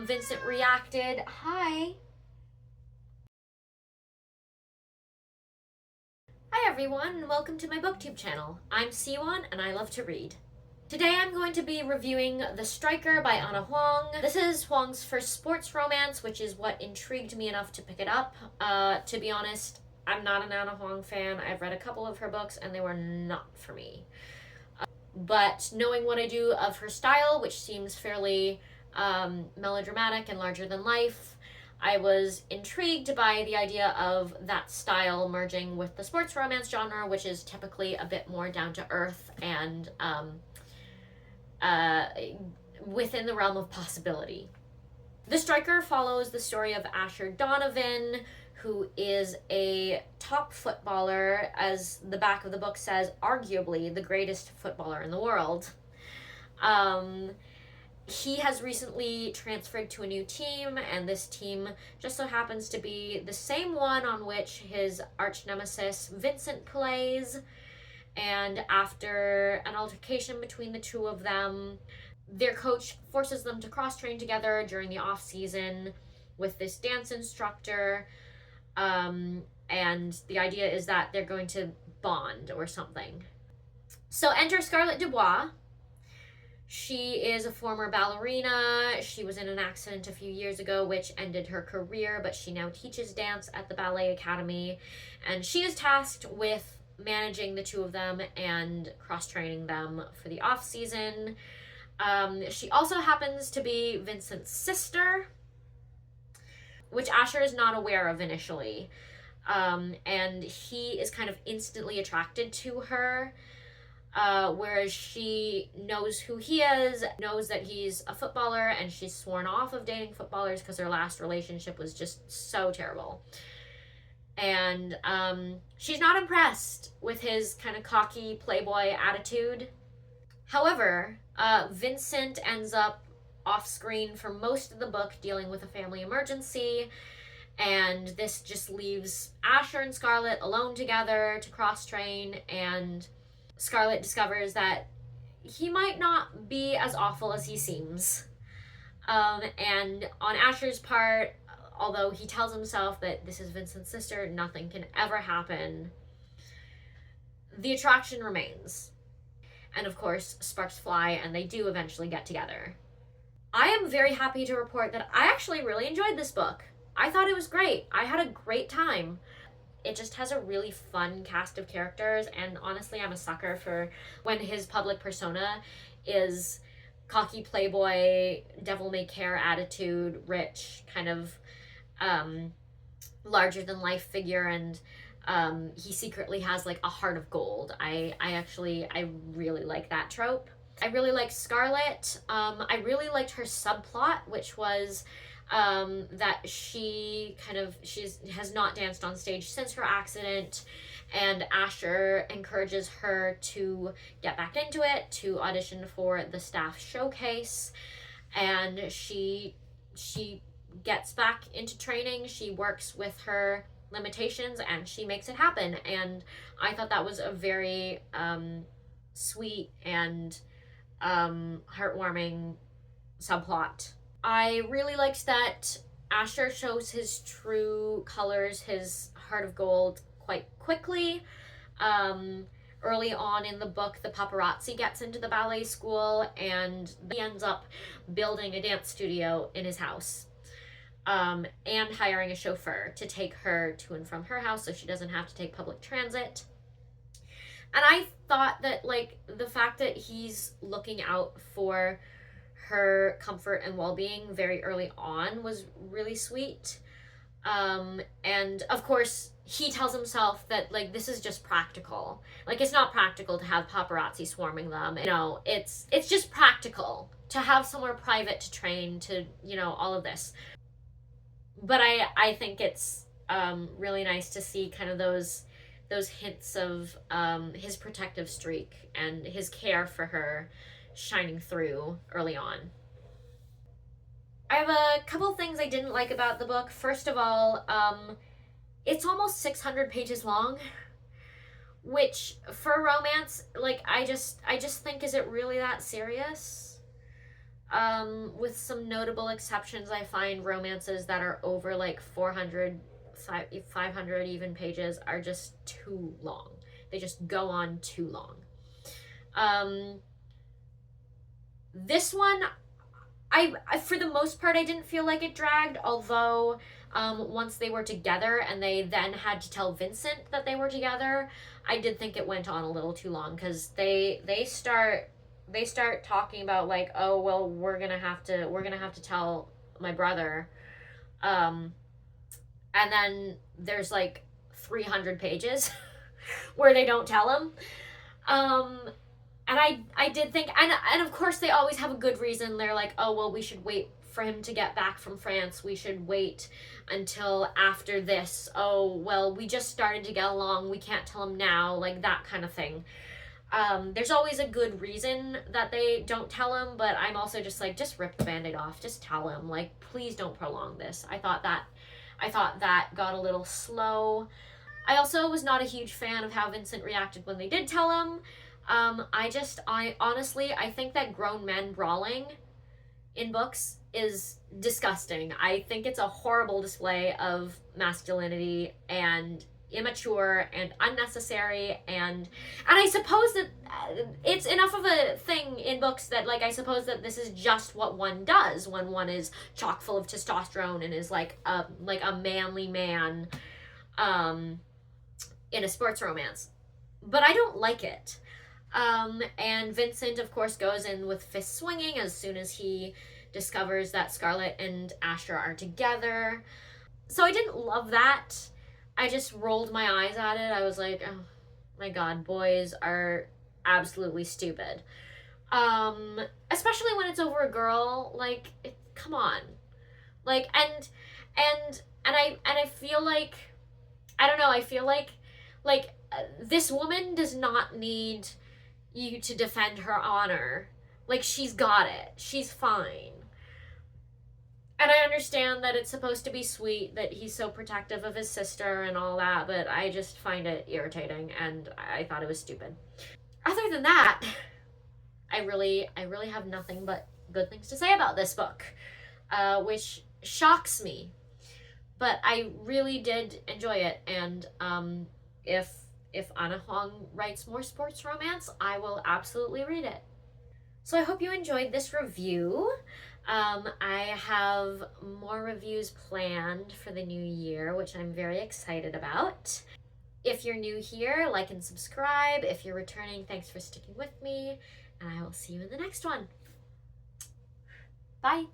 Vincent reacted, "Hi." Hi everyone, and welcome to my booktube channel. I'm Siwon, and I love to read. Today I'm going to be reviewing The Striker by Ana Huang. This is Huang's first sports romance, which is what intrigued me enough to pick it up. To be honest, I'm not an Ana Huang fan. I've read a couple of her books, and they were not for me. But knowing what I do of her style, which seems fairly melodramatic and larger than life, I was intrigued by the idea of that style merging with the sports romance genre, which is typically a bit more down to earth and within the realm of possibility. The Striker follows the story of Asher Donovan, who is a top footballer, as the back of the book says, arguably the greatest footballer in the world. He has recently transferred to a new team, and this team just so happens to be the same one on which his arch nemesis Vincent plays. And after an altercation between the two of them, their coach forces them to cross-train together during the off-season with this dance instructor. And the idea is that they're going to bond or something. So enter Scarlett Dubois. She is a former ballerina. She was in an accident a few years ago which ended her career, but she now teaches dance at the Ballet Academy. And she is tasked with managing the two of them and cross-training them for the off-season. She also happens to be Vincent's sister, which Asher is not aware of initially. And he is kind of instantly attracted to her. Whereas she knows who he is, knows that he's a footballer, and she's sworn off of dating footballers because their last relationship was just so terrible. And she's not impressed with his kind of cocky playboy attitude. However, Vincent ends up off screen for most of the book dealing with a family emergency, and this just leaves Asher and Scarlett alone together to cross-train, and Scarlett discovers that he might not be as awful as he seems. And on Asher's part, although he tells himself that this is Vincent's sister, nothing can ever happen, the attraction remains. And of course, sparks fly, and they do eventually get together. I am very happy to report that I actually really enjoyed this book. I thought it was great. I had a great time. It just has a really fun cast of characters, and honestly, I'm a sucker for when his public persona is cocky playboy, devil-may-care attitude, rich, kind of larger-than-life figure, and he secretly has like a heart of gold. I really like that trope. I really like Scarlett. I really liked her subplot, which was that she has not danced on stage since her accident, and Asher encourages her to get back into it, to audition for the staff showcase, and she gets back into training. She works with her limitations and she makes it happen, and I thought that was a very sweet and heartwarming subplot. I really liked that Asher shows his true colors, his heart of gold, quite quickly. Early on in the book, the paparazzi gets into the ballet school, and he ends up building a dance studio in his house, and hiring a chauffeur to take her to and from her house so she doesn't have to take public transit. And I thought that, like, the fact that he's looking out for her comfort and well-being very early on was really sweet. And of course, he tells himself that, like, this is just practical. Like, it's not practical to have paparazzi swarming them. You know, it's just practical to have somewhere private to train, to, you know, all of this. But I think it's really nice to see kind of those hints of his protective streak and his care for her shining through early on. I have a couple things I didn't like about the book. First of all, it's almost 600 pages long, which for romance, like, I just think, is it really that serious? With some notable exceptions, I find romances that are over like 400, 500 even pages are just too long. They just go on too long. This one, I for the most part, I didn't feel like it dragged, although once they were together and they then had to tell Vincent that they were together, I did think it went on a little too long, because they start talking about like, oh well, we're gonna have to tell my brother, um and then there's like 300 pages where they don't tell him. um and I did think, and of course they always have a good reason. They're like, oh well, we should wait for him to get back from France. We should wait until after this. Oh well, we just started to get along. We can't tell him now, like that kind of thing. There's always a good reason that they don't tell him, but I'm also just like, just rip the band-aid off. Just tell him. Like, please don't prolong this. I thought that got a little slow. I also was not a huge fan of how Vincent reacted when they did tell him. I honestly, I think that grown men brawling in books is disgusting. I think it's a horrible display of masculinity and immature and unnecessary, and I suppose that it's enough of a thing in books that, like, I suppose that this is just what one does when one is chock full of testosterone and is like a manly man um in a sports romance. But I don't like it. And Vincent, of course, goes in with fist swinging as soon as he discovers that Scarlett and Asher are together. So I didn't love that. I just rolled my eyes at it. I was like, oh my god, boys are absolutely stupid. Especially when it's over a girl. Like, come on. Like, and I feel like, I don't know. I feel like this woman does not need you to defend her honor. Like, she's got it. She's fine. And I understand that it's supposed to be sweet that he's so protective of his sister and all that, but I just find it irritating, and I thought it was stupid. Other than that, I really have nothing but good things to say about this book, which shocks me. But I really did enjoy it, and if Ana Huang writes more sports romance, I will absolutely read it. So I hope you enjoyed this review. I have more reviews planned for the new year, which I'm very excited about. If you're new here, like and subscribe. If you're returning, thanks for sticking with me, and I will see you in the next one. Bye.